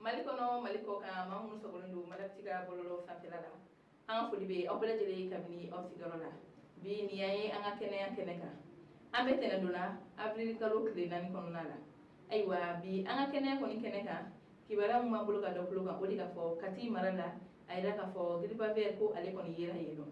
maliko ka mamu sogolundu malaktiga bololo sanfilala anga foli be obele jele kabini osigorola bi niyaye anga keneka ambe tenaduna avril kalo kile kononala aywa bi anga keneka kibara mu mabulu ka dokulu ka odi ka fo kati maranda ayira ka fo gripa ver ko ale koni yera yelo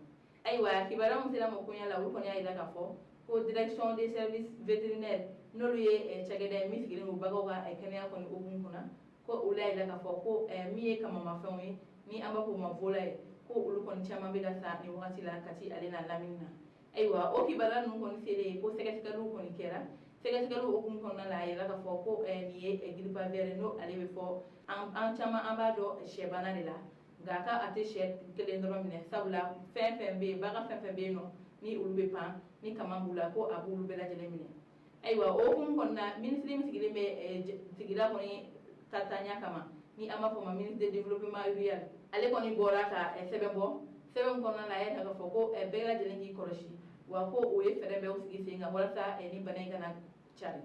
aywa kibara mu sila mo kunya la koni ayira ka fo ko direction des services vétérinaires nolu ye chagede mi sigile mu bago ka kenya koni ogun kuna ko ula ayira ka fo ko mi kama mafenwe ni amba ko mavola ko ulu koni chama be da sa ni wakati la kati ale na lamina aywa o kibara nu koni sele ko sekatikalu koni kera sekatikalu ogun koni la ayira ka fo ko ni gripa ver no ale be fo an chama amba do shebana de la gaka ate shet kelen doro mine sabula fembe baga fembe no ni ulube pan ni kamambula ko abulu bela jele mine aywa o kum konna ministre mi sigile be sigira koni katanya kama ni ama fo ma ministre de développement rural ale koni bora ka sebebo konna la ya daga fo ko bela jele ngi koroshi wa ko o e fere be o sigi singa wala sa ni banay kana chari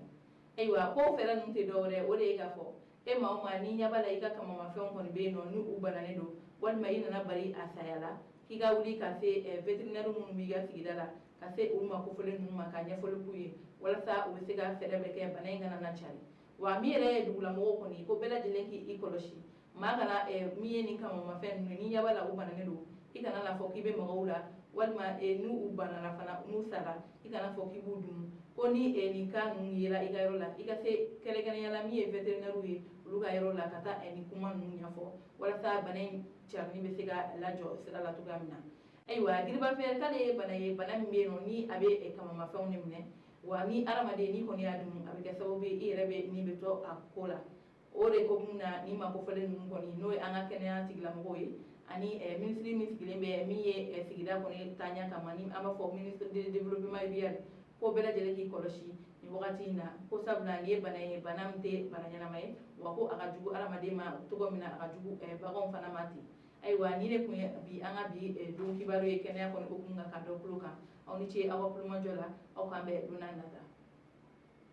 aywa ko fere nun te dore o de ga fo e ma ni nyabala ika kama ma fen koni be no ni ubana ne do walma ina na bari asayala kiga wuli ka se vétérinaire mun mi ga sigidala ka se umma ko fole numa ka nya fole kuyi wala sa o se ga fere be ke banay ngana na chari wa mi re dugula mo ko ni ko bela jelenki ikoloshi magana mi ni kama ma fen ni nya bala ubana ne do ikana la fo kibe mawula walma nu ubana na fana nu sara ikana fo kibudum ko ni ni kan yira igayro la igase kele gana yala mi vétérinaire wi luga yero la kata ni kuma nu nya fo wala sa banay charni be siga la jo sira la tugamina aywa dirba fer kale bana mbeno ni abe kama mafawne mne wa ni aramade ni ko ni adum abe ka sawobe rebe ni beto akola ore ko muna ni ma ko fele nun ko ni no anga kenya tigla mo yi ani ministry mi sigile be mi ye sigida ko ni tanya kama ni ama fo ministre de développement rural ko bela jele ki koloshi ni wakati na ko sabna ni banamte bananyana mai wa ko akajugu aramade ma tugo mina akajugu bagon fana mati aywa ni le kun bi anga bi do kibaro ye kenya ko ko kunga ka do kluka awni ci awa pluma jola aw kambe dunanata